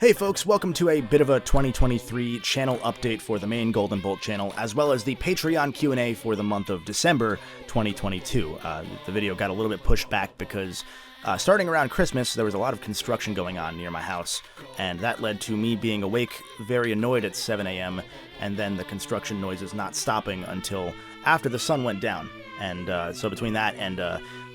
Hey folks, welcome to a bit of a 2023 channel update for the main Golden Bolt channel, as well as the Patreon Q&A for the month of December 2022. The video got a little bit pushed back because starting around Christmas, there was a lot of construction going on near my house, and that led to me being awake, very annoyed at 7 a.m., and then the construction noises not stopping until after the sun went down. And so between that and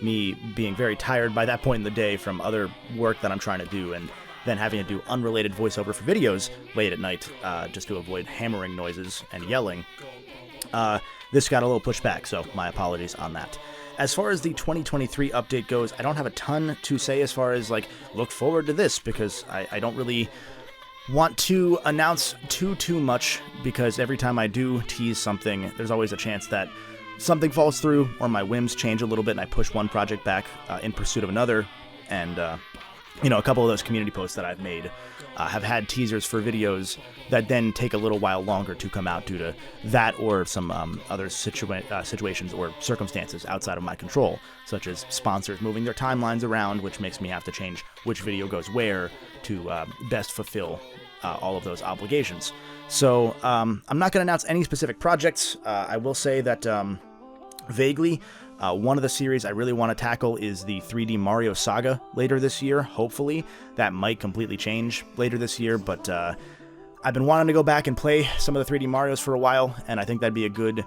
me being very tired by that point in the day from other work that I'm trying to do, and then having to do unrelated voiceover for videos late at night just to avoid hammering noises and yelling, this got a little pushed back, so my apologies on that. As far as the 2023 update goes, I don't have a ton to say as far as, like, look forward to this, because I don't really want to announce too much, because every time I do tease something, there's always a chance that something falls through, or my whims change a little bit, and I push one project back in pursuit of another, and you know, a couple of those community posts that I've made have had teasers for videos that then take a little while longer to come out due to that or some other situations or circumstances outside of my control, such as sponsors moving their timelines around, which makes me have to change which video goes where to best fulfill all of those obligations. So I'm not going to announce any specific projects. I will say that vaguely, one of the series I really want to tackle is the 3D Mario Saga later this year, hopefully. That might completely change later this year, but I've been wanting to go back and play some of the 3D Marios for a while, and I think that'd be a good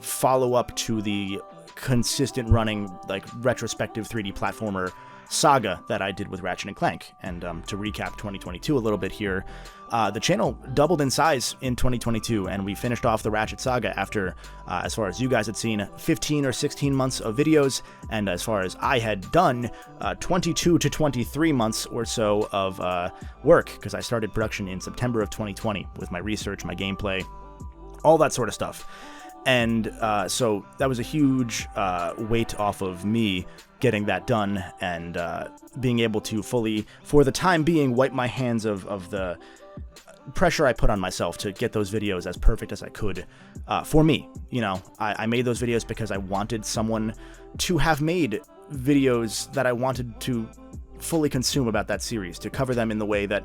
follow-up to the consistent running, like, retrospective 3D platformer saga that I did with Ratchet and Clank. And to recap 2022 a little bit here, the channel doubled in size in 2022, and we finished off the Ratchet saga after, as far as you guys had seen, 15 or 16 months of videos, and as far as I had done, 22 to 23 months or so of work, because I started production in September of 2020 with my research, my gameplay, all that sort of stuff. And so that was a huge weight off of me getting that done, and being able to fully, for the time being, wipe my hands of the pressure I put on myself to get those videos as perfect as I could for me. You know, I made those videos because I wanted someone to have made videos that I wanted to fully consume about that series, to cover them in the way that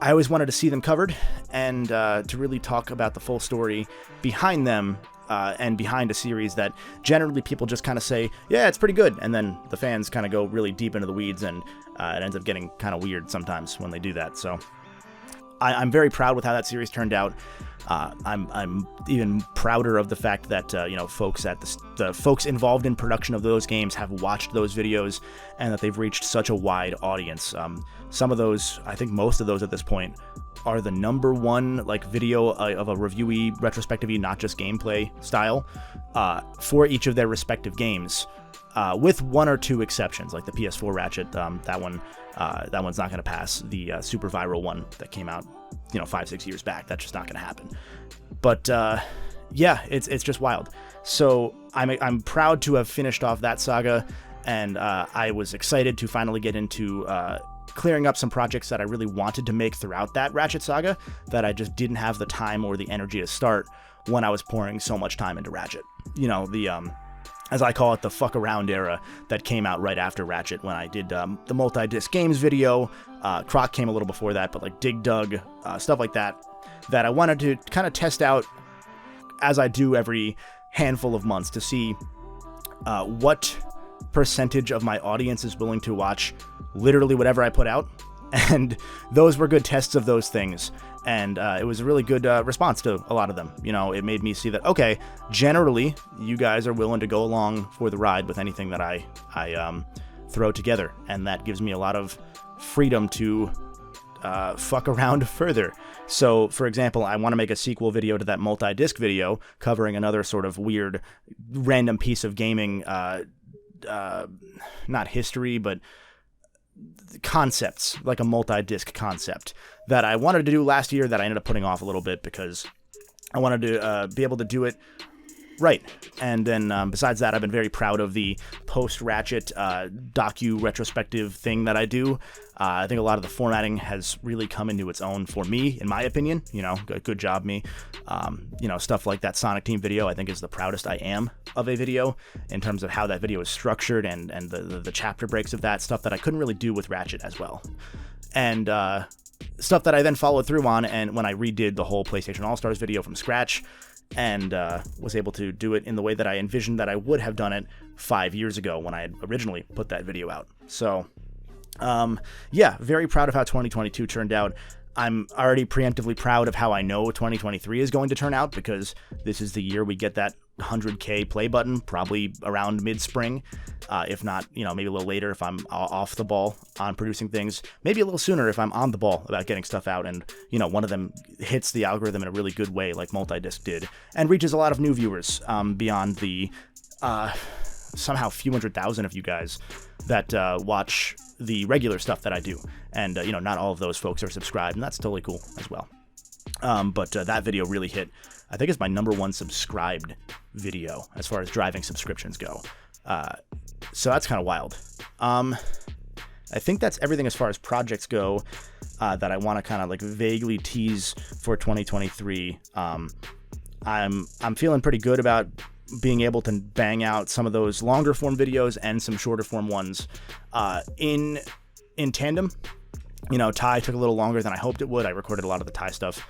I always wanted to see them covered, and to really talk about the full story behind them, and behind a series that generally people just kind of say, yeah, it's pretty good, and then the fans kind of go really deep into the weeds, and it ends up getting kind of weird sometimes when they do that. So I'm very proud with how that series turned out. I'm even prouder of the fact that you know, folks at the folks involved in production of those games have watched those videos, and that they've reached such a wide audience. Some of those, I think most of those at this point, are the #1 like video of a reviewy, retrospective-y, not just gameplay style, for each of their respective games, with one or two exceptions, like the PS4 Ratchet. That one's not going to pass the super viral one that came out, you know, 5-6 years back. That's just not going to happen. But yeah, it's just wild. So I'm proud to have finished off that saga, and I was excited to finally get into clearing up some projects that I really wanted to make throughout that Ratchet saga that I just didn't have the time or the energy to start when I was pouring so much time into Ratchet. You know, the as I call it, the fuck around era that came out right after Ratchet, when I did the multi-disc games video. Croc came a little before that, but like Dig Dug, stuff like that I wanted to kind of test out, as I do every handful of months, to see what percentage of my audience is willing to watch literally whatever I put out, and those were good tests of those things, and it was a really good response to a lot of them. You know, it made me see that, okay, generally you guys are willing to go along for the ride with anything that I throw together, and that gives me a lot of freedom to fuck around further. So, for example, I want to make a sequel video to that multi-disc video covering another sort of weird random piece of gaming, not history, but concepts, like a multi-disc concept that I wanted to do last year that I ended up putting off a little bit because I wanted to be able to do it right. And then besides that, I've been very proud of the post-Ratchet docu-retrospective thing that I do. I think a lot of the formatting has really come into its own for me, in my opinion. You know, good job, me. You know, stuff like that Sonic Team video, I think, is the proudest I am of a video in terms of how that video is structured, and the chapter breaks of that, stuff that I couldn't really do with Ratchet as well. And stuff that I then followed through on, and when I redid the whole PlayStation All-Stars video from scratch, and was able to do it in the way that I envisioned that I would have done it 5 years ago when I had originally put that video out. So, yeah, very proud of how 2022 turned out. I'm already preemptively proud of how I know 2023 is going to turn out, because this is the year we get that 100K play button, probably around mid-spring, if not, maybe a little later if I'm off the ball on producing things, maybe a little sooner if I'm on the ball about getting stuff out, and, one of them hits the algorithm in a really good way like Multidisc did, and reaches a lot of new viewers, beyond the somehow few 100,000 of you guys that watch the regular stuff that I do. And, not all of those folks are subscribed, and that's totally cool as well. But that video really hit. I think it's my #1 subscribed video as far as driving subscriptions go. So that's kind of wild. I think that's everything as far as projects go that I want to kind of like vaguely tease for 2023. I'm feeling pretty good about being able to bang out some of those longer form videos and some shorter form ones in tandem. Ty took a little longer than I hoped it would. I recorded a lot of the Ty stuff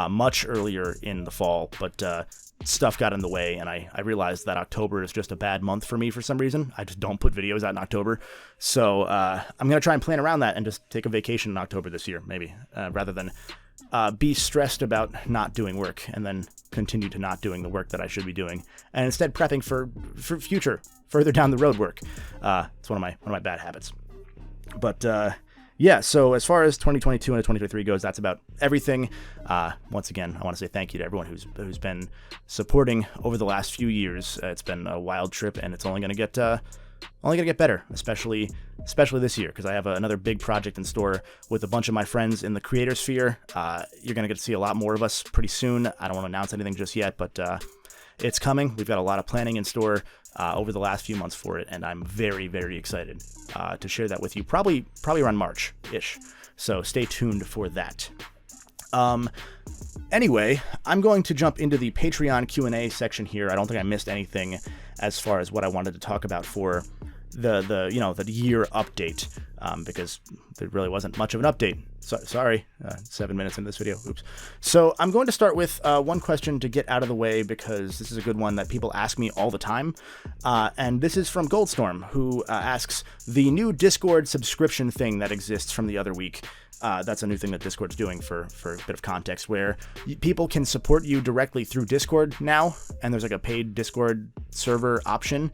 much earlier in the fall, but stuff got in the way, and I realized that October is just a bad month for me for some reason. I just don't put videos out in October. So I'm going to try and plan around that and just take a vacation in October this year, maybe, rather than be stressed about not doing work and then continue to not doing the work that I should be doing, and instead prepping for future, further down the road work. It's one of my bad habits. But yeah, so as far as 2022 and 2023 goes, that's about everything. Once again, I want to say thank you to everyone who's been supporting over the last few years. It's been a wild trip, and it's only going to get better, especially this year, because I have another big project in store with a bunch of my friends in the creator sphere. You're going to get to see a lot more of us pretty soon. I don't want to announce anything just yet, but it's coming. We've got a lot of planning in store over the last few months for it, and I'm very, very excited to share that with you, probably around March-ish. So stay tuned for that. Anyway, I'm going to jump into the Patreon Q&A section here. I don't think I missed anything as far as what I wanted to talk about for the year update, because there really wasn't much of an update. Sorry, 7 minutes into this video. Oops. So I'm going to start with one question to get out of the way, because this is a good one that people ask me all the time. And this is from Goldstorm, who asks, the new Discord subscription thing that exists from the other week. That's a new thing that Discord's doing for a bit of context, where people can support you directly through Discord now, and there's like a paid Discord server option.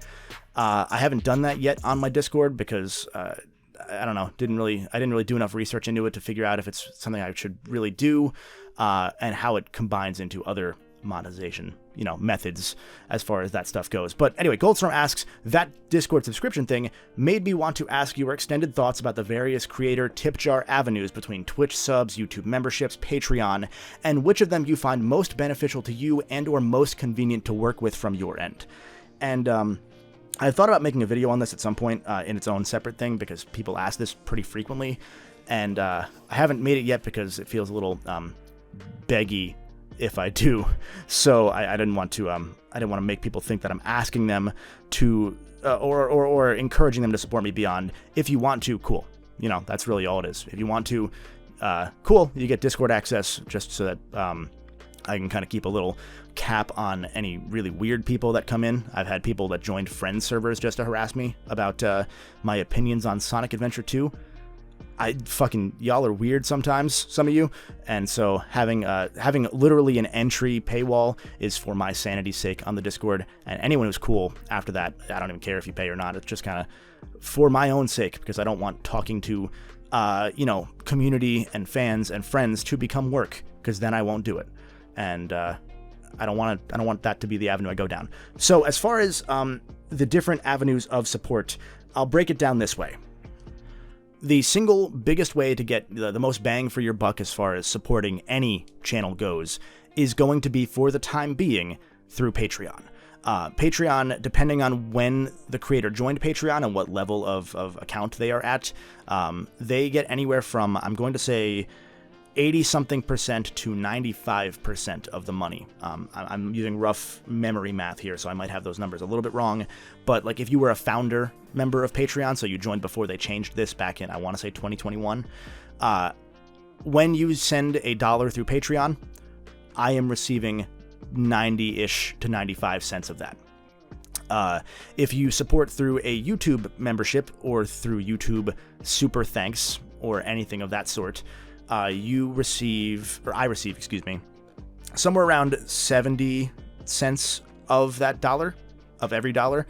I haven't done that yet on my Discord because I don't know, I didn't really do enough research into it to figure out if it's something I should really do, and how it combines into other monetization, methods as far as that stuff goes. But anyway, Goldstorm asks, that Discord subscription thing made me want to ask your extended thoughts about the various creator tip jar avenues between Twitch subs, YouTube memberships, Patreon, and which of them you find most beneficial to you and or most convenient to work with from your end. And I thought about making a video on this at some point in its own separate thing, because people ask this pretty frequently, and I haven't made it yet because it feels a little beggy if I do. So I didn't want to make people think that I'm asking them to or encouraging them to support me beyond, if you want to, cool. That's really all it is. If you want to, cool. You get Discord access, just so that I can kind of keep a little cap on any really weird people that come in. I've had people that joined friend servers just to harass me about my opinions on Sonic Adventure 2. Y'all are weird sometimes, some of you, and so having literally an entry paywall is for my sanity's sake on the Discord, and anyone who's cool after that, I don't even care if you pay or not. It's just kind of for my own sake, because I don't want talking to community and fans and friends to become work, because then I won't do it, and I don't want that to be the avenue I go down. So as far as the different avenues of support, I'll break it down this way. The single biggest way to get the most bang for your buck as far as supporting any channel goes is going to be, for the time being, through Patreon. Patreon, depending on when the creator joined Patreon and what level of account they are at, they get anywhere from, I'm going to say, 80-something% to 95% of the money. I'm using rough memory math here, so I might have those numbers a little bit wrong. But like, if you were a founder member of Patreon, so you joined before they changed this back in, I want to say 2021, when you send $1 through Patreon, I am receiving 90-ish to 95 cents of that. If you support through a YouTube membership or through YouTube Super Thanks or anything of that sort, I receive, somewhere around 70 cents of that dollar, of every dollar,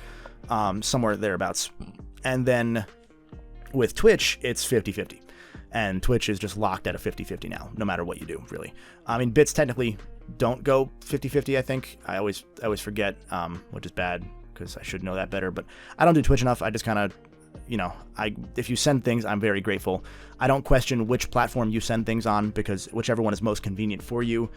somewhere thereabouts. And then with Twitch, it's 50-50. And Twitch is just locked at a 50-50 now, no matter what you do, really. I mean, bits technically don't go 50-50, I think. I always forget, which is bad, because I should know that better. But I don't do Twitch enough. I just kind of, if you send things, I'm very grateful. I don't question which platform you send things on, because whichever one is most convenient for you,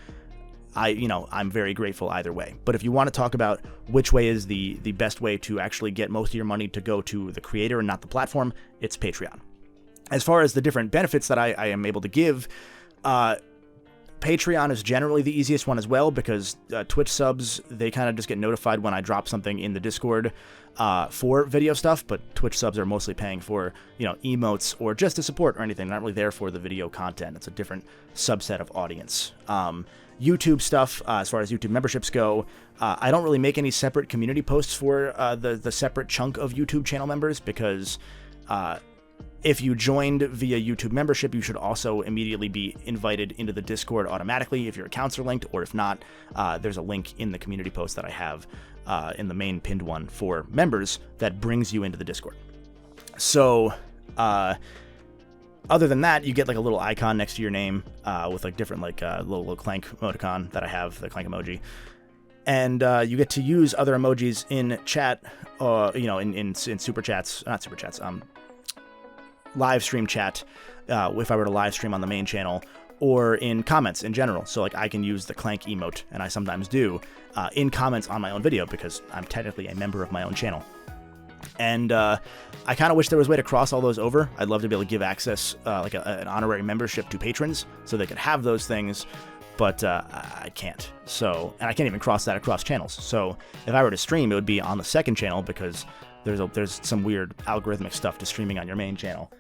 I'm very grateful either way. But if you want to talk about which way is the best way to actually get most of your money to go to the creator and not the platform, it's Patreon. As far as the different benefits that I am able to give, Patreon is generally the easiest one as well, because Twitch subs, they kind of just get notified when I drop something in the Discord for video stuff, but Twitch subs are mostly paying for, emotes or just to support or anything. They're not really there for the video content. It's a different subset of audience. YouTube stuff, as far as YouTube memberships go, I don't really make any separate community posts for the separate chunk of YouTube channel members, because if you joined via YouTube membership, you should also immediately be invited into the Discord automatically if your accounts are linked, or if not, there's a link in the community post that I have in the main pinned one for members that brings you into the Discord. So, other than that, you get like a little icon next to your name with like different little Clank emoticon that I have, the Clank emoji. And you get to use other emojis in chat, in super chats, not super chats, live stream chat, if I were to live stream on the main channel, or in comments in general. So like I can use the Clank emote, and I sometimes do, in comments on my own video, because I'm technically a member of my own channel. And I kind of wish there was a way to cross all those over. I'd love to be able to give access, an honorary membership to patrons, so they could have those things, but I can't. So, and I can't even cross that across channels. So if I were to stream, it would be on the second channel, because there's some weird algorithmic stuff to streaming on your main channel,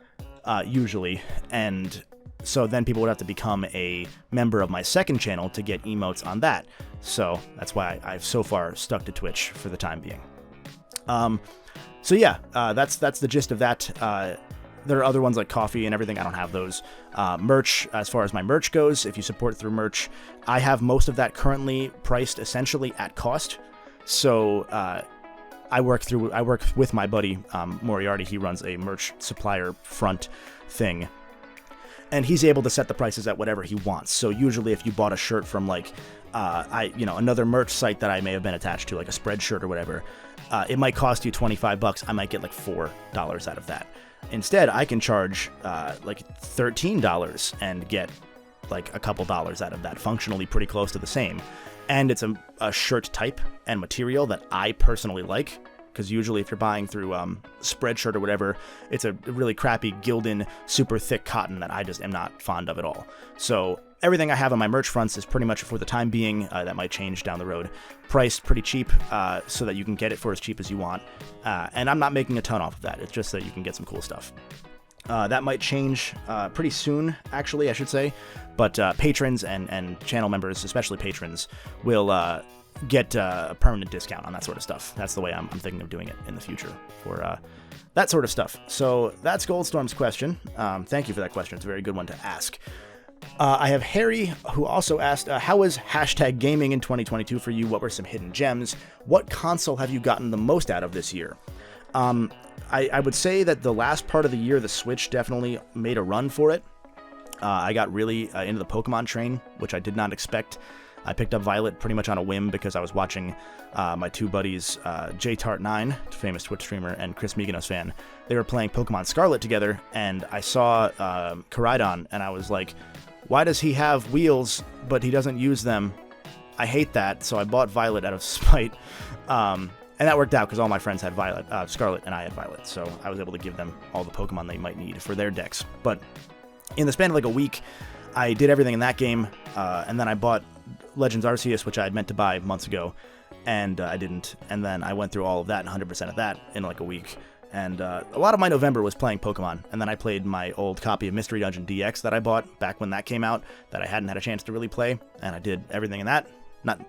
usually. And so then people would have to become a member of my second channel to get emotes on that. So that's why I've so far stuck to Twitch for the time being. So yeah, that's the gist of that. There are other ones like coffee and everything. I don't have those. Merch, as far as my merch goes, if you support through merch, I have most of that currently priced essentially at cost. So I work with my buddy Moriarty. He runs a merch supplier front thing, and he's able to set the prices at whatever he wants. So usually, if you bought a shirt from another merch site that I may have been attached to, like a Spreadshirt or whatever, it might cost you $25. I might get like $4 out of that. Instead, I can charge $13 and get like a couple dollars out of that, functionally pretty close to the same. And it's a shirt type and material that I personally like, because usually if you're buying through Spreadshirt or whatever, it's a really crappy Gildan super thick cotton that I just am not fond of at all. So everything I have on my merch fronts is pretty much, for the time being, that might change down the road, priced pretty cheap, so that you can get it for as cheap as you want. And I'm not making a ton off of that. It's just that you can get some cool stuff. That might change pretty soon, actually, I should say. But patrons and channel members, especially patrons, will get a permanent discount on that sort of stuff. That's the way I'm thinking of doing it in the future for that sort of stuff. So that's Goldstorm's question. Thank you for that question. It's a very good one to ask. I have Harry, who also asked, how was #gaming in 2022 for you? What were some hidden gems? What console have you gotten the most out of this year? I would say that the last part of the year, the Switch definitely made a run for it. I got really into the Pokemon train, which I did not expect. I picked up Violet pretty much on a whim because I was watching my two buddies, JTart9, famous Twitch streamer, and Chris Miganos fan. They were playing Pokemon Scarlet together, and I saw Koraidon, and I was like, why does he have wheels, but he doesn't use them? I hate that, so I bought Violet out of spite. And that worked out because all my friends had Scarlet, and I had Violet, so I was able to give them all the Pokemon they might need for their decks. But in the span of like a week, I did everything in that game, and then I bought Legends Arceus, which I had meant to buy months ago, and I didn't. And then I went through all of that and 100% of that in like a week, And a lot of my November was playing Pokemon, and then I played my old copy of Mystery Dungeon DX that I bought back when that came out, that I hadn't had a chance to really play, and I did everything in that.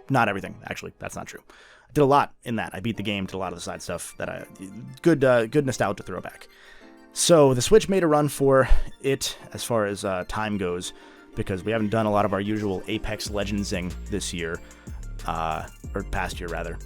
Not everything, actually, that's not true. I did a lot in that. I beat the game, did a lot of the side stuff that good nostalgia throwback. So the Switch made a run for it as far as time goes, because we haven't done a lot of our usual Apex Legendsing this year, or past year rather.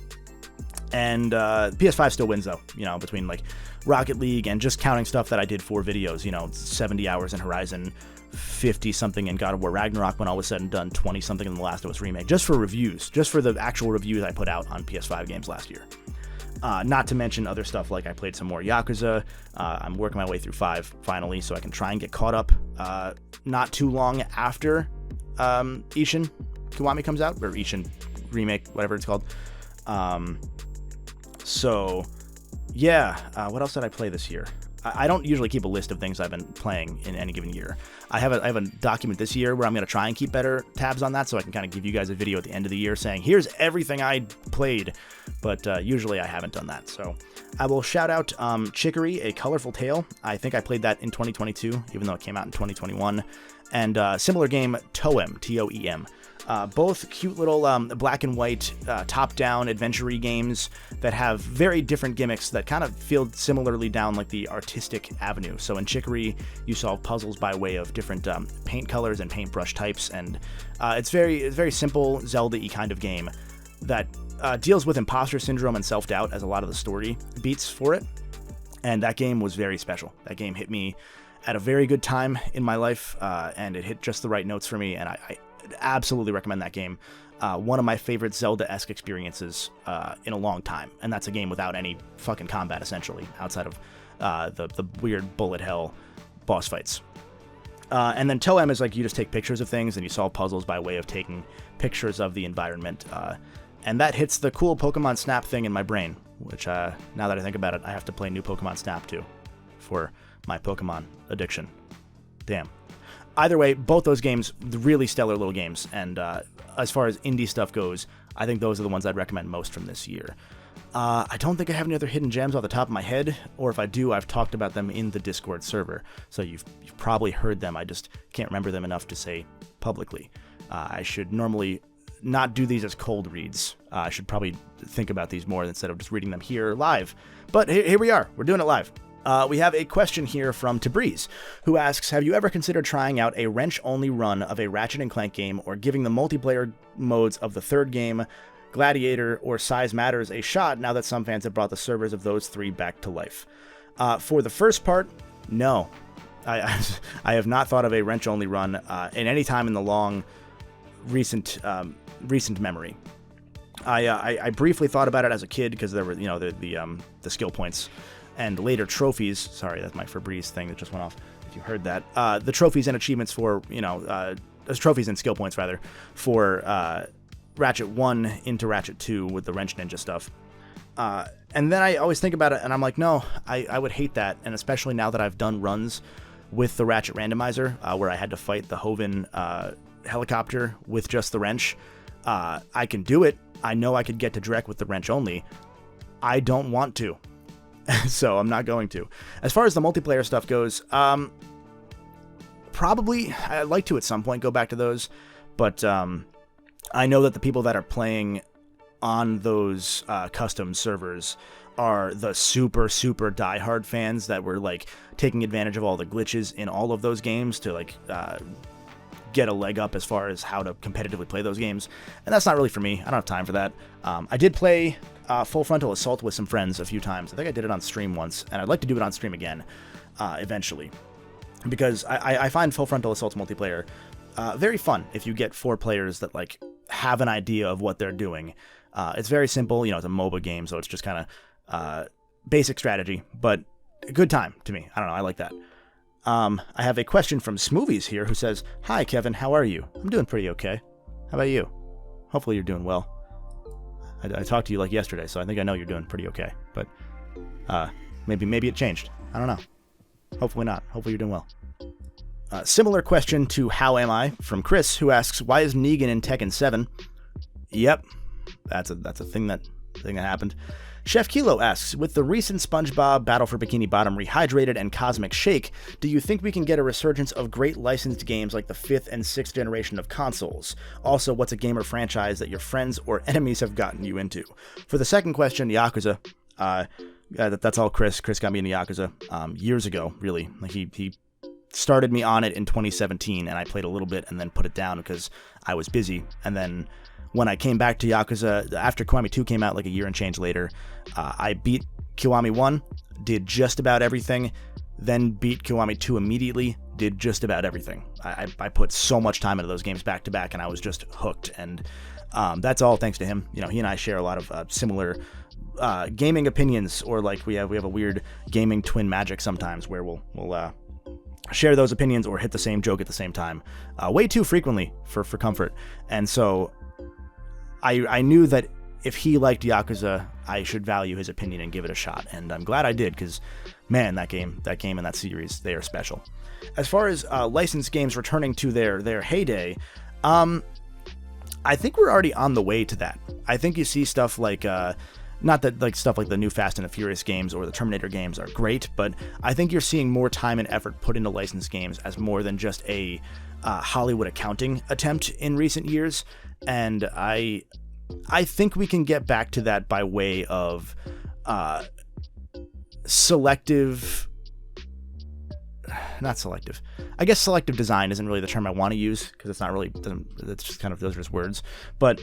And PS5 still wins though, between like Rocket League and just counting stuff that I did for videos, 70 hours in Horizon, 50 something in God of War Ragnarok when all was said and done, 20 something in The Last of Us Remake, just for reviews, just for the actual reviews I put out on PS5 games last year. Not to mention other stuff like I played some more Yakuza. I'm working my way through 5 finally, so I can try and get caught up not too long after Ishin Kiwami comes out, or Ishin Remake, whatever it's called. So, yeah, what else did I play this year? I don't usually keep a list of things I've been playing in any given year. I have a document this year where I'm going to try and keep better tabs on that, so I can kind of give you guys a video at the end of the year saying, here's everything I played, but usually I haven't done that. So I will shout out Chicory, A Colorful Tale. I think I played that in 2022, even though it came out in 2021. And similar game, Toem, T-O-E-M. Both cute little black and white top-down adventure-y games that have very different gimmicks that kind of feel similarly down like the artistic avenue. So in Chicory, you solve puzzles by way of different paint colors and paintbrush types, and it's very simple Zelda-y kind of game that deals with imposter syndrome and self-doubt as a lot of the story beats for it. And that game was very special. That game hit me at a very good time in my life, and it hit just the right notes for me, and I absolutely recommend that game. One of my favorite Zelda-esque experiences in a long time, and that's a game without any fucking combat, essentially, outside of the weird bullet hell boss fights. And then Toem is like you just take pictures of things and you solve puzzles by way of taking pictures of the environment, and that hits the cool Pokemon Snap thing in my brain, which now that I think about it, I have to play new Pokemon Snap too for my Pokemon addiction. Damn. Either way, both those games, really stellar little games, and as far as indie stuff goes, I think those are the ones I'd recommend most from this year. I don't think I have any other hidden gems off the top of my head, or if I do, I've talked about them in the Discord server, so you've probably heard them, I just can't remember them enough to say publicly. I should normally not do these as cold reads. I should probably think about these more instead of just reading them here live, but here we are, we're doing it live. We have a question here from Tabriz, who asks, have you ever considered trying out a wrench-only run of a Ratchet and Clank game, or giving the multiplayer modes of the third game, Gladiator or Size Matters, a shot now that some fans have brought the servers of those 3 back to life? For the first part, no. I have not thought of a wrench-only run in any time in the long, recent memory. I briefly thought about it as a kid because there were, the skill points and later trophies. Sorry, that's my Febreze thing that just went off, if you heard that. The trophies and achievements for, trophies and skill points, rather, for Ratchet 1 into Ratchet 2 with the Wrench Ninja stuff. And then I always think about it, and I'm like, no, I would hate that, and especially now that I've done runs with the Ratchet randomizer, where I had to fight the Hoven helicopter with just the wrench. I can do it. I know I could get to Drek with the wrench only. I don't want to. So I'm not going to. As far as the multiplayer stuff goes, probably I'd like to at some point go back to those, but I know that the people that are playing on those custom servers are the super diehard fans that were like taking advantage of all the glitches in all of those games to like get a leg up as far as how to competitively play those games, and that's not really for me. I don't have time for that. I did play Full Frontal Assault with some friends a few times. I think I did it on stream once, and I'd like to do it on stream again eventually, because I find Full Frontal Assault's multiplayer very fun if you get 4 players that like have an idea of what they're doing. It's very simple, it's a MOBA game, so it's just kind of basic strategy, but a good time to me. I don't know, I like that. I have a question from Smoothies here, who says, "Hi Kevin, how are you? I'm doing pretty okay. How about you? Hopefully you're doing well. I talked to you like yesterday, so I think I know you're doing pretty okay, but maybe it changed. I don't know. Hopefully not. Hopefully you're doing well." Similar question to How Am I from Chris, who asks, why is Negan in Tekken 7? Yep, that's a thing that happened. Chef Kilo asks, with the recent SpongeBob, Battle for Bikini Bottom Rehydrated, and Cosmic Shake, do you think we can get a resurgence of great licensed games like the 5th and 6th generation of consoles? Also, what's a game or franchise that your friends or enemies have gotten you into? For the second question, Yakuza. That's all Chris. Chris got me into Yakuza years ago, really. Like he started me on it in 2017, and I played a little bit and then put it down because I was busy. And then when I came back to Yakuza, after Kiwami 2 came out like a year and change later, I beat Kiwami 1, did just about everything, then beat Kiwami 2 immediately, did just about everything. I put so much time into those games back to back, and I was just hooked. And that's all thanks to him. You know, he and I share a lot of similar gaming opinions, or like we have a weird gaming twin magic sometimes where we'll share those opinions or hit the same joke at the same time, way too frequently for comfort. And so I knew that if he liked Yakuza, I should value his opinion and give it a shot. And I'm glad I did, because, man, that game and that series, they are special. As far as licensed games returning to their heyday, I think we're already on the way to that. I think you see stuff like, not that like stuff like the new Fast and the Furious games or the Terminator games are great, but I think you're seeing more time and effort put into licensed games as more than just a Hollywood accounting attempt in recent years. And I think we can get back to that by way of selective design isn't really the term I want to use, because it's not really, it's just kind of, those are just words. But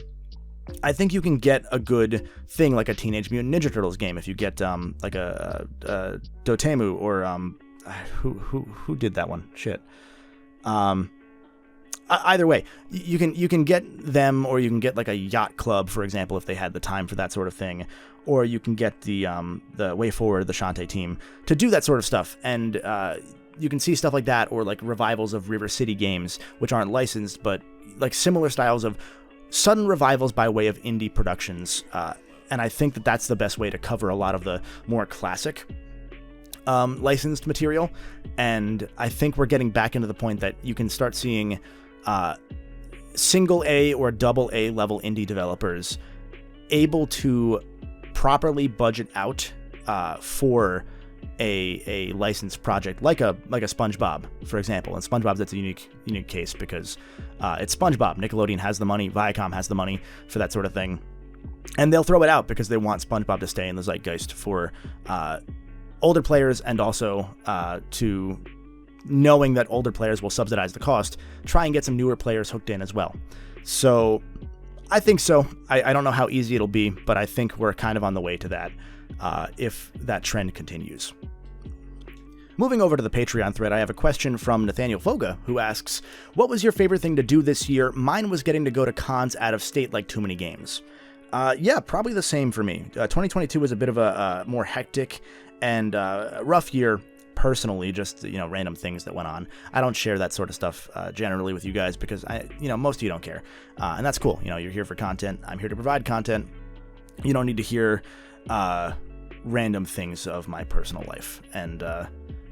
I think you can get a good thing like a Teenage Mutant Ninja Turtles game if you get like a Dotemu, or who did that one? Shit. Either way, you can get them, or you can get like a Yacht Club, for example, if they had the time for that sort of thing, or you can get the Way Forward, the Shantae team, to do that sort of stuff. And you can see stuff like that, or like revivals of River City games, which aren't licensed, but like similar styles of sudden revivals by way of indie productions. And I think that that's the best way to cover a lot of the more classic licensed material. And I think we're getting back into the point that you can start seeing single A or double A level indie developers able to properly budget out for a licensed project like a SpongeBob, for example. And SpongeBob, that's a unique case because it's SpongeBob. Nickelodeon has the money, Viacom has the money for that sort of thing, and they'll throw it out because they want SpongeBob to stay in the zeitgeist for older players, and also to knowing that older players will subsidize the cost, try and get some newer players hooked in as well. So I think so. I don't know how easy it'll be, but I think we're kind of on the way to that if that trend continues. Moving over to the Patreon thread, I have a question from Nathaniel Foga, who asks, what was your favorite thing to do this year? Mine was getting to go to cons out of state like Too Many Games. Yeah, probably the same for me. 2022 was a bit of a more hectic and rough year personally, just, random things that went on. I don't share that sort of stuff generally with you guys because most of you don't care. And that's cool. You're here for content. I'm here to provide content. You don't need to hear random things of my personal life. And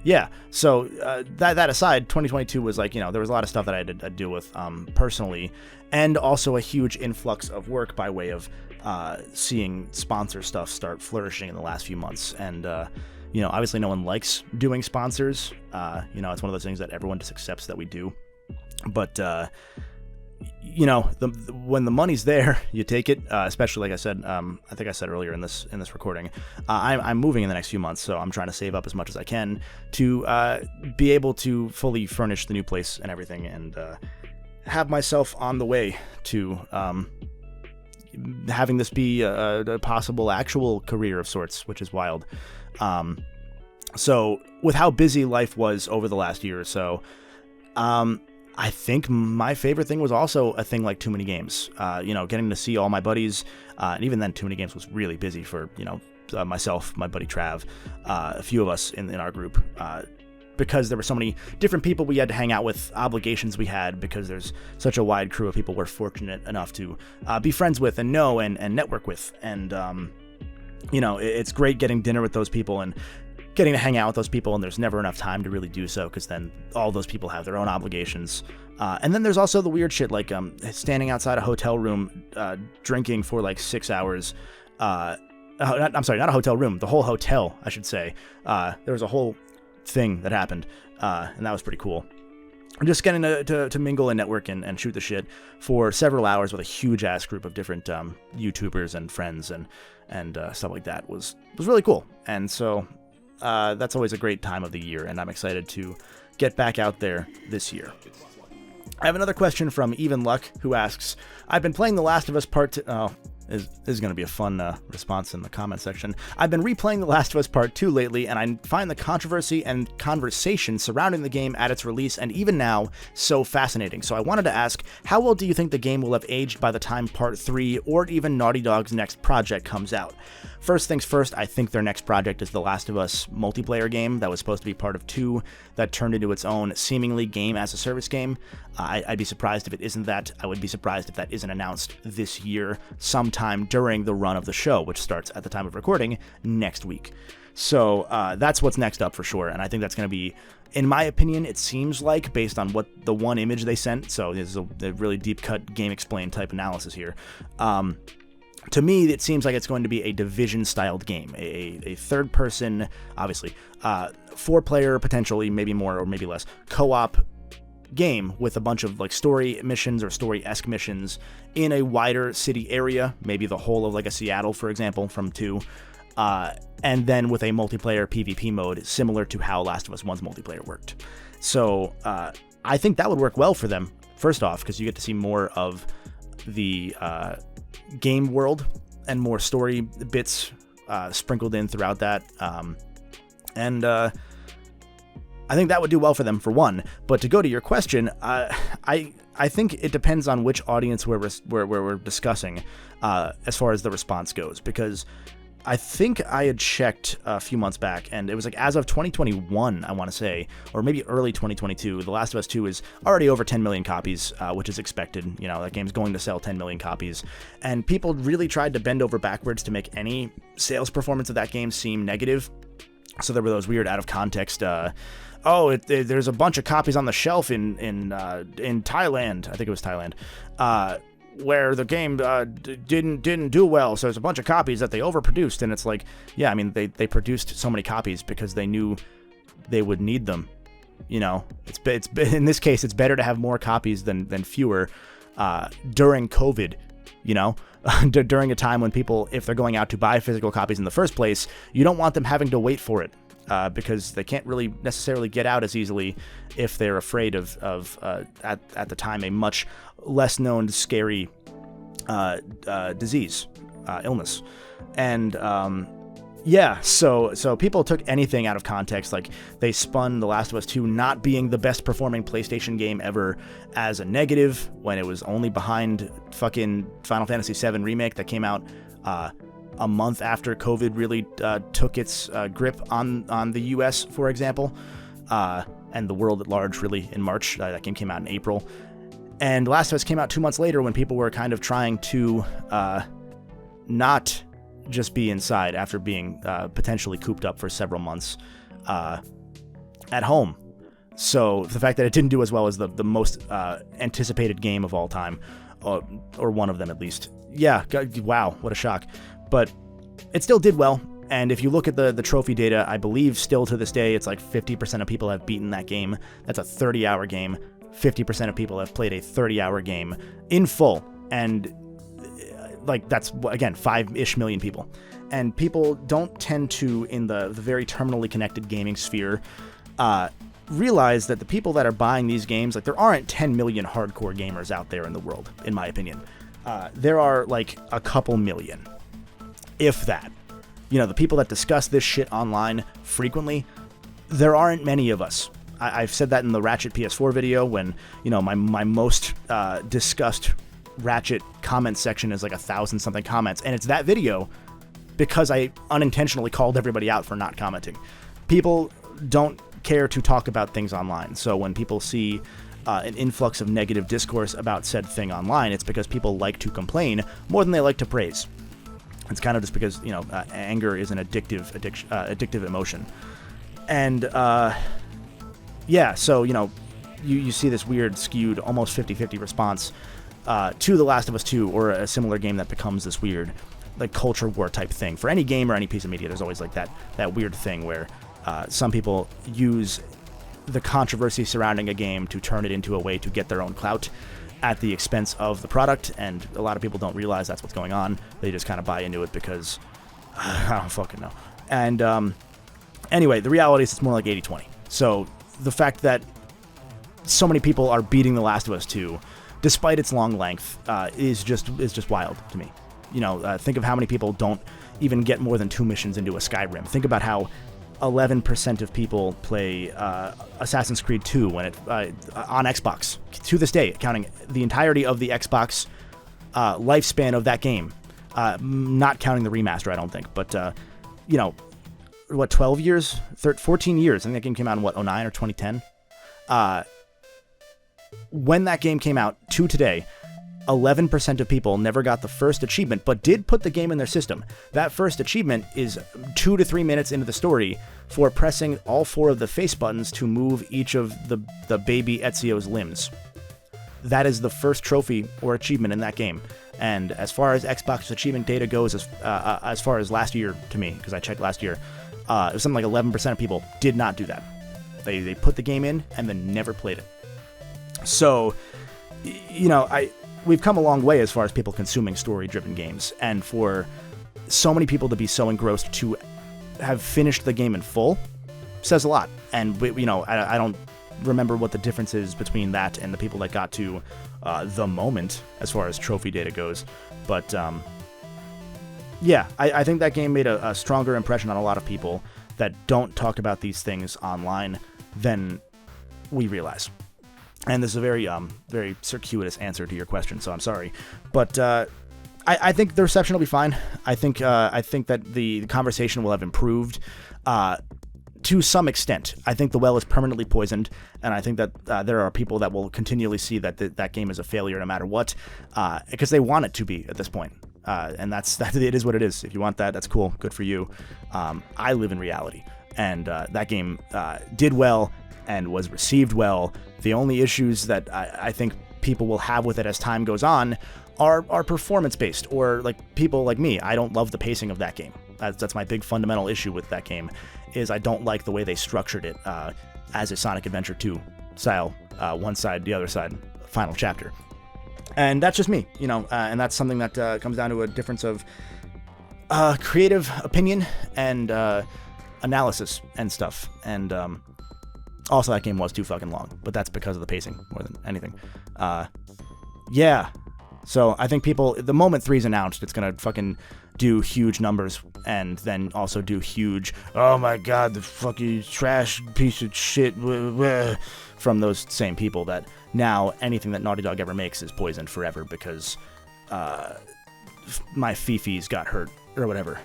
yeah, so that aside, 2022 was like, there was a lot of stuff that I had to deal with personally, and also a huge influx of work by way of seeing sponsor stuff start flourishing in the last few months. And obviously no one likes doing sponsors. It's one of those things that everyone just accepts that we do. But when the money's there, you take it. Especially, like I said, I think I said earlier in this recording, I'm moving in the next few months, so I'm trying to save up as much as I can to be able to fully furnish the new place and everything, and have myself on the way to having this be a possible actual career of sorts, which is wild. So with how busy life was over the last year or so, I think my favorite thing was also a thing like Too Many Games. Getting to see all my buddies, and even then Too Many Games was really busy for, myself, my buddy Trav, a few of us in our group, because there were so many different people we had to hang out with, obligations we had, because there's such a wide crew of people we're fortunate enough to be friends with and know and network with. And, it's great getting dinner with those people and getting to hang out with those people, and there's never enough time to really do so, because then all those people have their own obligations. And then there's also the weird shit, like standing outside a hotel room, drinking for like 6 hours, I'm sorry, not a hotel room, the whole hotel, I should say. There was a whole thing that happened, and that was pretty cool. I'm just getting to mingle and network and shoot the shit for several hours with a huge ass group of different YouTubers and friends and stuff like that was really cool. And so that's always a great time of the year, and I'm excited to get back out there this year. I have another question from Even Luck, who asks, I've been playing The Last of Us Part 2... Oh, this is going to be a fun response in the comment section. I've been replaying The Last of Us Part 2 lately, and I find the controversy and conversation surrounding the game at its release, and even now, so fascinating. So I wanted to ask, how well do you think the game will have aged by the time Part 3, or even Naughty Dog's next project comes out? First things first, I think their next project is The Last of Us multiplayer game that was supposed to be part of 2 that turned into its own seemingly game-as-a-service game. I'd be surprised if it isn't that. I would be surprised if that isn't announced this year sometime during the run of the show, which starts at the time of recording next week. So that's what's next up for sure, and I think that's going to be, in my opinion, it seems like, based on what the one image they sent, so this is a really deep-cut game-explain type analysis here, to me, it seems like it's going to be a Division-styled game, a third-person, obviously, 4-player, potentially, maybe more or maybe less, co-op game with a bunch of like story missions or story-esque missions in a wider city area, maybe the whole of like a Seattle, for example, from 2, and then with a multiplayer PvP mode similar to how Last of Us 1's multiplayer worked. So I think that would work well for them, first off, because you get to see more of the game world and more story bits sprinkled in throughout that, and I think that would do well for them, for one. But to go to your question, I think it depends on which audience we're discussing as far as the response goes, because I think I had checked a few months back, and it was like as of 2021, I want to say, or maybe early 2022, The Last of Us 2 is already over 10 million copies, which is expected. You know, that game's going to sell 10 million copies, and people really tried to bend over backwards to make any sales performance of that game seem negative. So there were those weird out of context, there's a bunch of copies on the shelf in Thailand. I think it was Thailand. Where the game didn't do well, so there's a bunch of copies that they overproduced, and it's like, yeah, I mean, they produced so many copies because they knew they would need them. You know, it's in this case, it's better to have more copies than fewer during COVID. You know, during a time when people, if they're going out to buy physical copies in the first place, you don't want them having to wait for it. Because they can't really necessarily get out as easily if they're afraid of at the time, a much less known scary disease, illness. And so people took anything out of context. Like, they spun The Last of Us 2 not being the best performing PlayStation game ever as a negative, when it was only behind fucking Final Fantasy VII Remake that came out a month after COVID really took its grip on the US, for example, and the world at large, really, in March. That game came out in April. And Last of Us came out 2 months later, when people were kind of trying to not just be inside after being potentially cooped up for several months at home. So the fact that it didn't do as well as the most anticipated game of all time, or one of them at least. Yeah, wow, what a shock. But it still did well, and if you look at the trophy data, I believe still to this day, it's like 50% of people have beaten that game. That's a 30-hour game. 50% of people have played a 30-hour game in full, and like that's, again, 5-ish million people. And people don't tend to, in the very terminally connected gaming sphere, realize that the people that are buying these games, like, there aren't 10 million hardcore gamers out there in the world, in my opinion. There are like a couple million, if that. You know, the people that discuss this shit online frequently, there aren't many of us. I've said that in the Ratchet PS4 video, when, you know, my most discussed Ratchet comment section is like 1,000-something comments, and it's that video because I unintentionally called everybody out for not commenting. People don't care to talk about things online, so when people see an influx of negative discourse about said thing online, it's because people like to complain more than they like to praise. It's kind of just because, you know, anger is an addictive emotion. And, yeah, so, you know, you see this weird, skewed, almost 50-50 response to The Last of Us 2, or a similar game that becomes this weird like culture war type thing. For any game or any piece of media, there's always like that weird thing where some people use the controversy surrounding a game to turn it into a way to get their own clout at the expense of the product, and a lot of people don't realize that's what's going on. They just kind of buy into it because I don't fucking know. And anyway, the reality is it's more like 80-20. So the fact that so many people are beating The Last of Us 2, despite its long length, is just wild to me. You know, think of how many people don't even get more than 2 missions into a Skyrim. Think about how 11% of people play Assassin's Creed 2 when it on Xbox to this day, counting the entirety of the Xbox lifespan of that game, not counting the remaster, I don't think, but you know, what, 12 years, 14 years? I think that game came out in what, 09 or 2010. When that game came out to today, 11% of people never got the first achievement, but did put the game in their system. That first achievement is 2 to 3 minutes into the story for pressing all 4 of the face buttons to move each of the baby Ezio's limbs. That is the first trophy or achievement in that game. And as far as Xbox achievement data goes, as far as last year to me, because I checked last year, it was something like 11% of people did not do that. They put the game in and then never played it. So, you know, we've come a long way as far as people consuming story-driven games, and for so many people to be so engrossed to have finished the game in full says a lot. And you know, I don't remember what the difference is between that and the people that got to the moment as far as trophy data goes, but yeah, I think that game made a stronger impression on a lot of people that don't talk about these things online than we realize. And this is a very, very circuitous answer to your question, so I'm sorry. But I think the reception will be fine. I think that the conversation will have improved to some extent. I think the well is permanently poisoned, and I think that there are people that will continually see that that game is a failure no matter what, because they want it to be at this point. And it is what it is. If you want that, that's cool. Good for you. I live in reality, and that game did well and was received well. The only issues that I think people will have with it as time goes on are performance-based, or like people like me. I don't love the pacing of that game. That's my big fundamental issue with that game, is I don't like the way they structured it as a Sonic Adventure 2 style, one side, the other side, final chapter. And that's just me, you know, and that's something that comes down to a difference of creative opinion and analysis and stuff. And also, that game was too fucking long, but that's because of the pacing more than anything. Yeah. So I think people, the moment 3's announced, it's gonna fucking do huge numbers, and then also do huge, oh my god, the fucking trash piece of shit, blah, blah, from those same people that now anything that Naughty Dog ever makes is poisoned forever because my Fifi's got hurt, or whatever.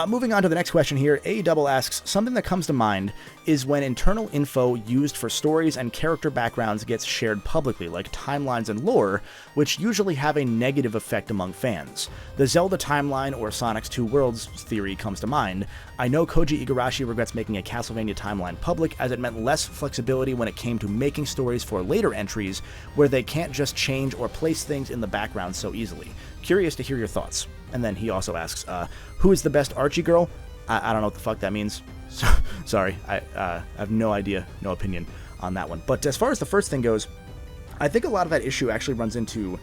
Moving on to the next question here, A-Double asks, something that comes to mind is when internal info used for stories and character backgrounds gets shared publicly, like timelines and lore, which usually have a negative effect among fans. The Zelda timeline or Sonic's Two Worlds theory comes to mind. I know Koji Igarashi regrets making a Castlevania timeline public, as it meant less flexibility when it came to making stories for later entries, where they can't just change or place things in the background so easily. Curious to hear your thoughts. And then he also asks, who is the best Archie girl? I don't know what the fuck that means. Sorry, I have no idea, no opinion on that one. But as far as the first thing goes, I think a lot of that issue actually runs into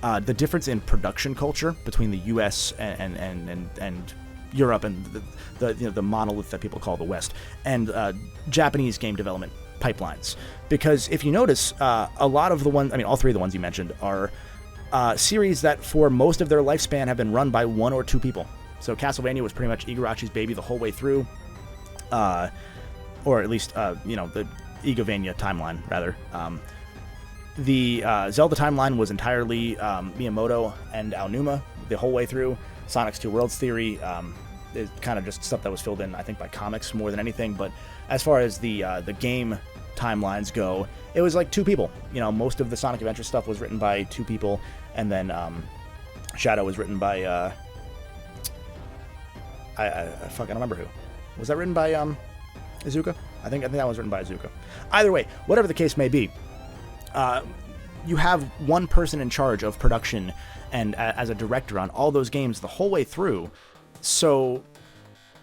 the difference in production culture between the U.S. and Europe and the monolith that people call the West, and Japanese game development pipelines. Because if you notice, a lot of the ones, I mean, all 3 of the ones you mentioned are series that for most of their lifespan have been run by 1 or 2 people. So Castlevania was pretty much Igarashi's baby the whole way through, or at least, the Igavania timeline, rather. The Zelda timeline was entirely Miyamoto and Aonuma the whole way through. Sonic's Two Worlds theory is kind of just stuff that was filled in, I think, by comics more than anything. But as far as the game timelines go, it was like 2 people. You know, most of the Sonic Adventure stuff was written by 2 people, and then Shadow was written by I don't remember who. Was that written by Iizuka? I think that was written by Iizuka. Either way, whatever the case may be, you have one person in charge of production and as a director on all those games the whole way through. So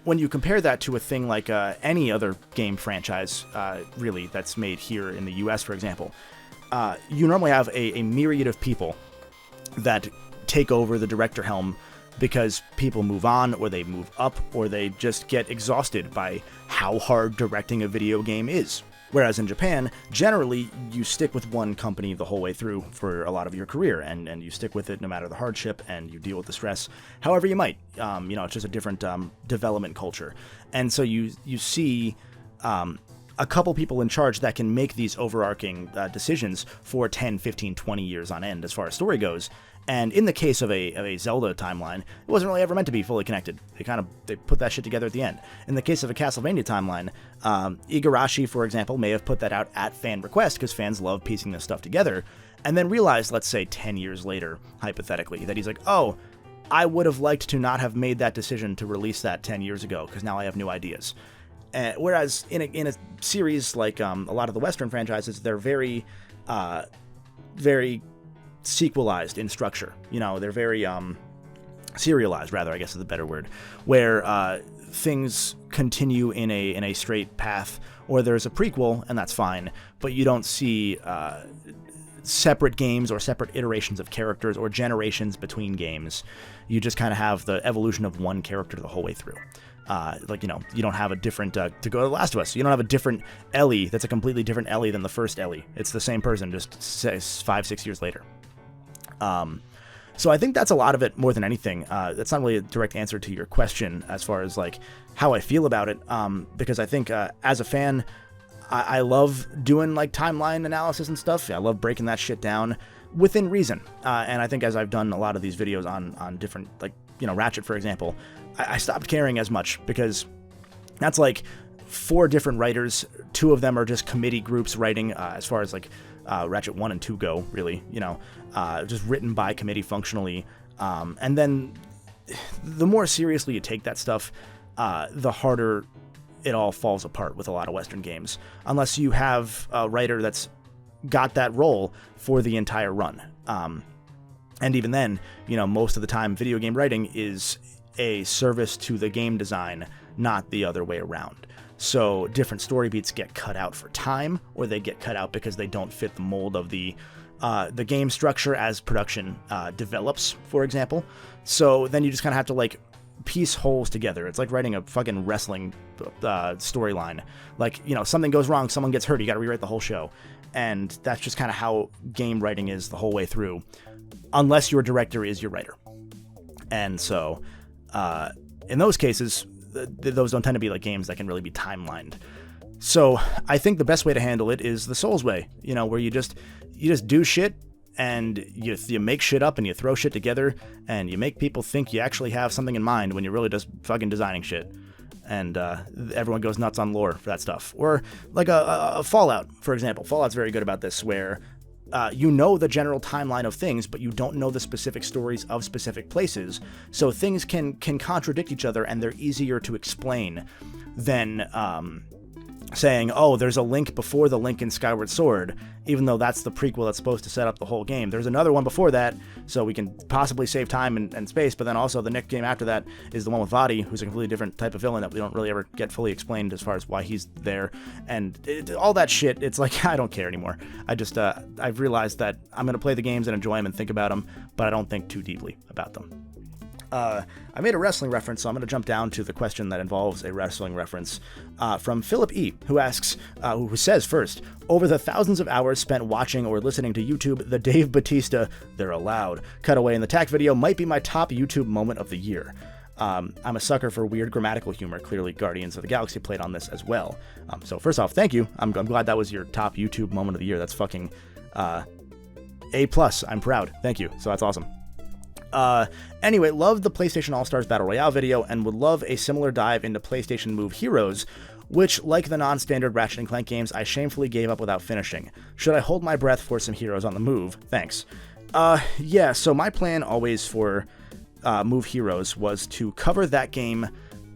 when you compare that to a thing like any other game franchise, really, that's made here in the US, for example, you normally have a myriad of people that take over the director helm because people move on, or they move up, or they just get exhausted by how hard directing a video game is. Whereas in Japan, generally, you stick with one company the whole way through for a lot of your career, and you stick with it no matter the hardship, and you deal with the stress however you might. It's just a different development culture. And so you see a couple people in charge that can make these overarching decisions for 10, 15, 20 years on end as far as story goes. And in the case of a Zelda timeline, it wasn't really ever meant to be fully connected. They put that shit together at the end. In the case of a Castlevania timeline, Igarashi, for example, may have put that out at fan request because fans love piecing this stuff together, and then realized, let's say 10 years later, hypothetically, that he's like, oh, I would have liked to not have made that decision to release that 10 years ago because now I have new ideas. Whereas in a series like a lot of the Western franchises, they're very, very sequelized in structure. They're very serialized, rather, I guess is the better word, where things continue in a straight path, or there's a prequel, and that's fine, but you don't see separate games or separate iterations of characters or generations between games. You just kind of have the evolution of one character the whole way through. You don't have a different, to go to The Last of Us, you don't have a different Ellie that's a completely different Ellie than the first Ellie. It's the same person, just 5-6 years later. So I think that's a lot of it more than anything. That's not really a direct answer to your question as far as like how I feel about it, because I think as a fan, I love doing like timeline analysis and stuff. I love breaking that shit down within reason. And I think as I've done a lot of these videos on different, like, Ratchet, for example, I stopped caring as much because that's like 4 different writers. 2 of them are just committee groups writing, as far as like Ratchet 1 and 2 go, really, just written by committee functionally. And then the more seriously you take that stuff, the harder it all falls apart with a lot of Western games, unless you have a writer that's got that role for the entire run. And even then, most of the time, video game writing is a service to the game design, not the other way around. So different story beats get cut out for time, or they get cut out because they don't fit the mold of the game structure as production develops, for example. So then you just kind of have to like piece holes together. It's like writing a fucking wrestling storyline. Like, something goes wrong, someone gets hurt, you got to rewrite the whole show. And that's just kind of how game writing is the whole way through, unless your director is your writer. And so in those cases, those don't tend to be like games that can really be timelined. So I think the best way to handle it is the Souls way, where you just do shit, and you make shit up and you throw shit together, and you make people think you actually have something in mind when you're really just fucking designing shit. And everyone goes nuts on lore for that stuff. Or like a Fallout, for example. Fallout's very good about this, where the general timeline of things, but you don't know the specific stories of specific places. So things can contradict each other, and they're easier to explain than saying, oh, there's a link before the link in Skyward Sword, even though that's the prequel that's supposed to set up the whole game. There's another one before that, so we can possibly save time and space, but then also the next game after that is the one with Vadi, who's a completely different type of villain that we don't really ever get fully explained as far as why he's there, and all that shit. It's like, I don't care anymore. I've realized that I'm going to play the games and enjoy them and think about them, but I don't think too deeply about them. I made a wrestling reference, so I'm going to jump down to the question that involves a wrestling reference from Philip E., who asks, who says first, over the thousands of hours spent watching or listening to YouTube, the Dave Bautista "They're Allowed" cutaway in the TAC video might be my top YouTube moment of the year. I'm a sucker for weird grammatical humor. Clearly, Guardians of the Galaxy played on this as well. So first off, thank you. I'm glad that was your top YouTube moment of the year. That's fucking A+. I'm proud. Thank you. So that's awesome. Anyway, loved the PlayStation All-Stars Battle Royale video and would love a similar dive into PlayStation Move Heroes, which, like the non-standard Ratchet and Clank games, I shamefully gave up without finishing. Should I hold my breath for some heroes on the move? Thanks. Yeah, so my plan always for Move Heroes was to cover that game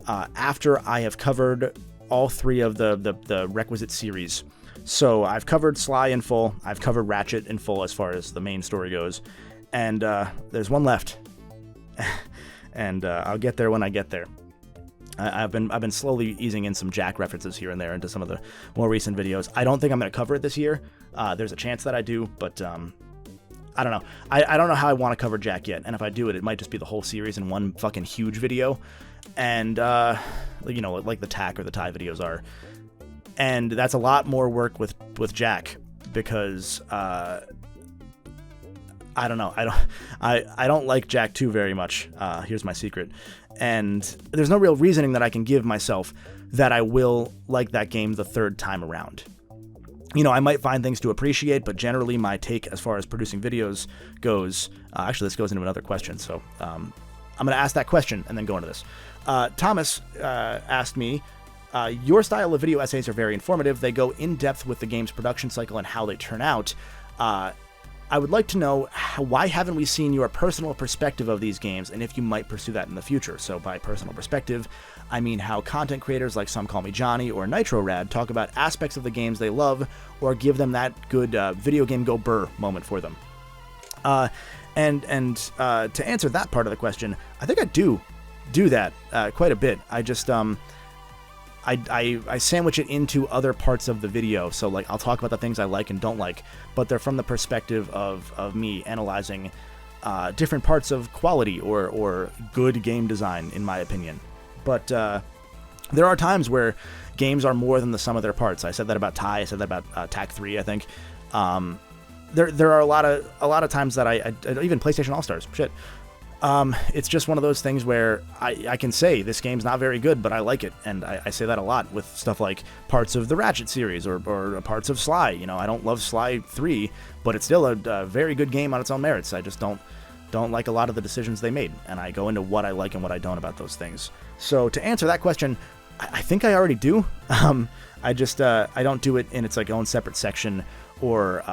after I have covered all 3 of the requisite series So I've covered Sly in full. I've covered Ratchet in full as far as the main story goes. And there's one left. And I'll get there when I get there. I've been slowly easing in some Jack references here and there into some of the more recent videos. I don't think I'm going to cover it this year. There's a chance that I do, but I don't know. I don't know how I want to cover Jack yet. And if I do it, it might just be the whole series in one fucking huge video. And, you know, like the TAC or the TIE videos are. And that's a lot more work with Jack because, I don't know. I don't like Jack 2 very much. Here's my secret. And there's no real reasoning that I can give myself that I will like that game the third time around. You know, I might find things to appreciate, but generally my take as far as producing videos goes, actually this goes into another question, so I'm going to ask that question and then go into this. Thomas asked me, your style of video essays are very informative. They go in depth with the game's production cycle and how they turn out. I would like to know why haven't we seen your personal perspective of these games, and if you might pursue that in the future. So by personal perspective, I mean how content creators like Some Call Me Johnny or NitroRad talk about aspects of the games they love, or give them that good video game go brr moment for them. And to answer that part of the question, I think I do that quite a bit. I just I sandwich it into other parts of the video. So like I'll talk about the things I like and don't like, but they're from the perspective of me analyzing different parts of quality or good game design, in my opinion. But there are times where games are more than the sum of their parts. I said that about TIE. I said that about TAC 3, I think. There are a lot of times that I even PlayStation All-Stars, shit. It's just one of those things where I can say this game's not very good, but I like it, and I say that a lot with stuff like parts of the Ratchet series or parts of Sly. You know, I don't love Sly 3, but it's still a very good game on its own merits. I just don't like a lot of the decisions they made, and I go into what I like and what I don't about those things. So to answer that question, I think I already do. I just I don't do it in its like own separate section, or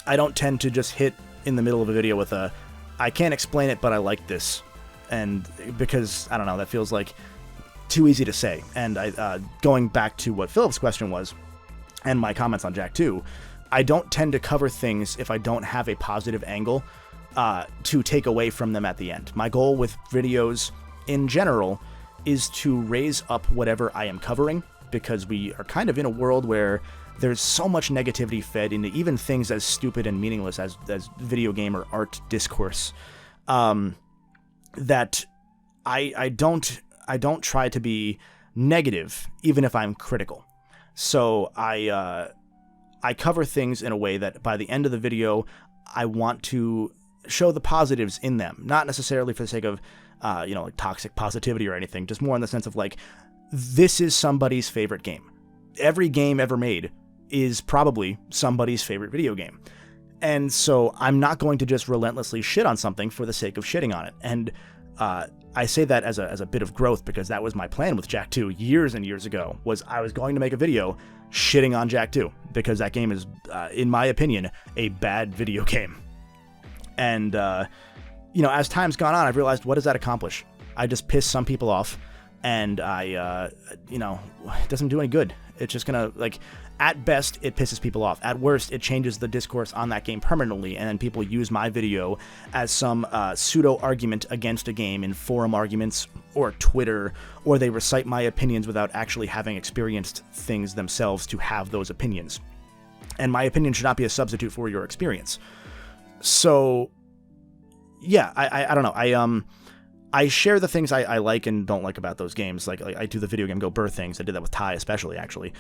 I don't tend to just hit in the middle of a video with a I can't explain it, but I like this, and because I don't know, that feels like too easy to say. And going back to what Philip's question was, and my comments on Jack 2, I don't tend to cover things if I don't have a positive angle to take away from them at the end. My goal with videos in general is to raise up whatever I am covering, because we are kind of in a world where there's so much negativity fed into even things as stupid and meaningless as video game or art discourse, that I don't try to be negative, even if I'm critical. So I cover things in a way that by the end of the video, I want to show the positives in them, not necessarily for the sake of like toxic positivity or anything, just more in the sense of like, this is somebody's favorite game. Every game ever made is probably somebody's favorite video game. And so I'm not going to just relentlessly shit on something for the sake of shitting on it. And I say that as a bit of growth, because that was my plan with Jack 2 years and years ago, was I was going to make a video shitting on Jack 2, because that game is, in my opinion, a bad video game. And, as time's gone on, I've realized, what does that accomplish? I just piss some people off, and it doesn't do any good. It's just gonna, like, at best, it pisses people off. At worst, it changes the discourse on that game permanently, and then people use my video as some pseudo-argument against a game in forum arguments or Twitter, or they recite my opinions without actually having experienced things themselves to have those opinions. And my opinion should not be a substitute for your experience. So, yeah, I don't know. I share the things I like and don't like about those games. Like I do the video game go burr things. I did that with TIE especially, actually,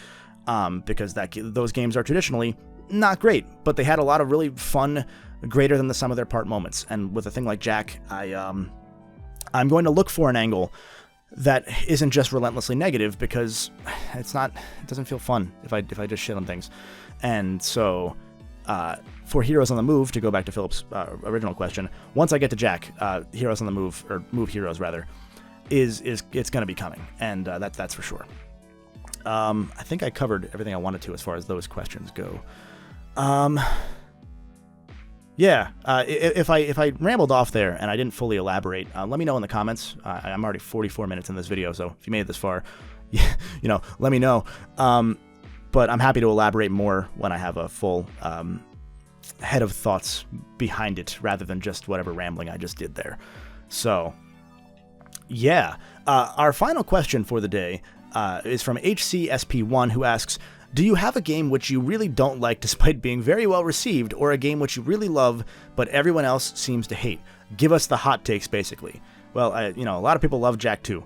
because those games are traditionally not great, but they had a lot of really fun, greater than the sum of their part moments. And with a thing like Jack, I'm going to look for an angle that isn't just relentlessly negative, because it doesn't feel fun if I just shit on things. And so, for Heroes on the Move, to go back to Philip's original question, once I get to Jack, Heroes on the Move, or Move Heroes rather, it's going to be coming, and that's for sure. I think I covered everything I wanted to as far as those questions go. If I rambled off there and I didn't fully elaborate, let me know in the comments. I'm already 44 minutes in this video, so if you made it this far, let me know. but I'm happy to elaborate more when I have a full head of thoughts behind it, rather than just whatever rambling I just did there. So, yeah. Our final question for the day is from HCSP1, who asks, do you have a game which you really don't like despite being very well received, or a game which you really love but everyone else seems to hate? Give us the hot takes, basically. Well, a lot of people love Jak 2.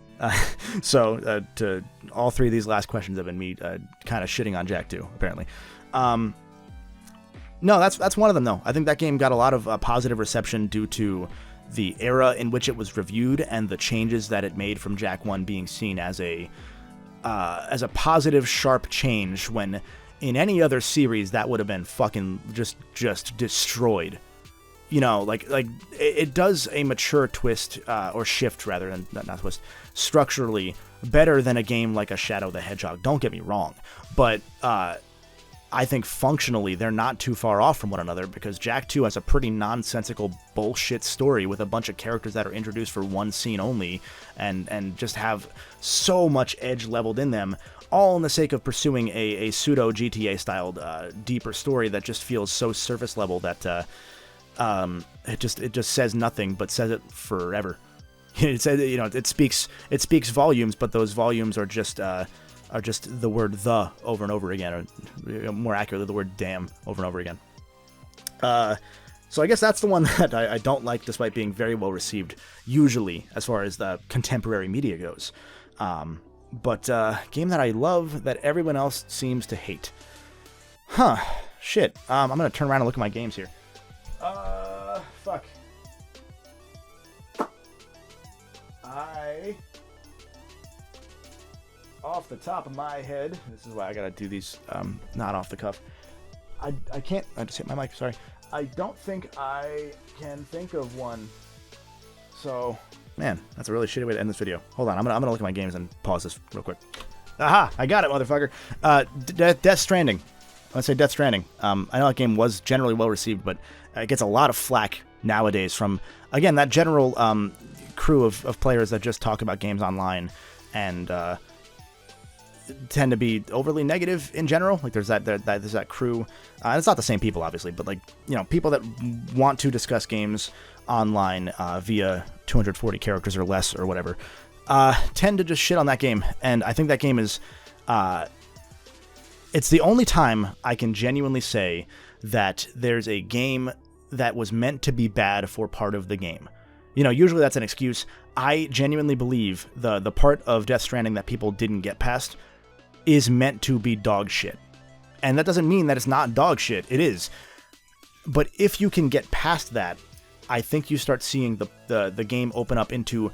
So to all three of these last questions have been me kind of shitting on Jak 2, apparently. No, that's one of them, though. I think that game got a lot of positive reception due to the era in which it was reviewed and the changes that it made from Jak 1 being seen as a positive, sharp change, when in any other series that would have been fucking just destroyed. Like it does a mature twist, or shift rather than not twist, structurally better than a game like a Shadow the Hedgehog. Don't get me wrong, but I think functionally they're not too far off from one another, because Jak 2 has a pretty nonsensical bullshit story with a bunch of characters that are introduced for one scene only, and just have so much edge leveled in them, all in the sake of pursuing a pseudo GTA styled deeper story that just feels so surface level that it just says nothing but says it forever. It says, it speaks volumes, but those volumes are just the word "the" over and over again, or more accurately, the word "damn" over and over again. So I guess that's the one that I don't like, despite being very well received, usually, as far as the contemporary media goes. But game that I love that everyone else seems to hate. Shit. I'm gonna turn around and look at my games here. Fuck. Off the top of my head, this is why I gotta do these, not off the cuff. I can't, I just hit my mic, sorry. I don't think I can think of one. So, man, that's a really shitty way to end this video. Hold on, I'm gonna look at my games and pause this real quick. Aha, I got it, motherfucker. Death Stranding. Let's say Death Stranding. I know that game was generally well received, but it gets a lot of flack nowadays from, again, that general crew of players that just talk about games online and tend to be overly negative in general. Like there's that crew. It's not the same people, obviously, but people that want to discuss games online via 240 characters or less or whatever tend to just shit on that game. And I think that game is it's the only time I can genuinely say that there's a game that was meant to be bad for part of the game. Usually that's an excuse. I genuinely believe the part of Death Stranding that people didn't get past is meant to be dog shit. And that doesn't mean that it's not dog shit. It is. But if you can get past that, I think you start seeing the game open up into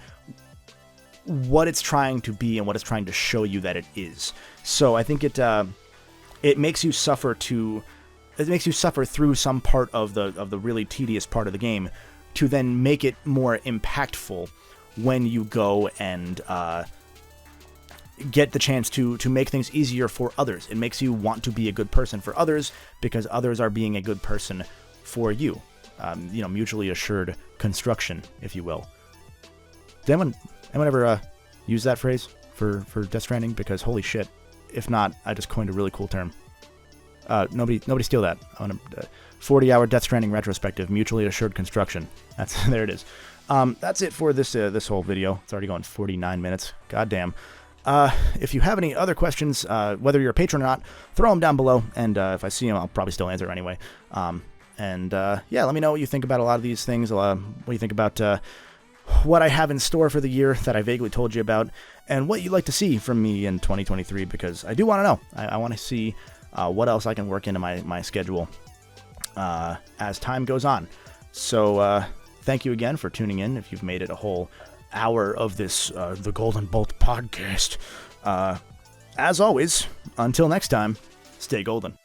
what it's trying to be and what it's trying to show you that it is. So I think it makes you suffer through some part of the really tedious part of the game to then make it more impactful when you go and get the chance to make things easier for others. It makes you want to be a good person for others because others are being a good person for you. Mutually assured construction, if you will. Did anyone ever use that phrase for Death Stranding? Because holy shit. If not, I just coined a really cool term. Nobody steal that. On a 40-hour Death Stranding retrospective, mutually assured construction. There it is. That's it for this whole video. It's already going 49 minutes. Goddamn. If you have any other questions, whether you're a patron or not, throw them down below, and if I see them, I'll probably still answer anyway. Yeah, let me know what you think about a lot of these things. What do you think about what I have in store for the year that I vaguely told you about, and what you'd like to see from me in 2023, because I do want to know. I want to see what else I can work into my schedule as time goes on. So thank you again for tuning in. If you've made it a whole hour of this the Golden Bolt podcast, as always, until next time, stay golden.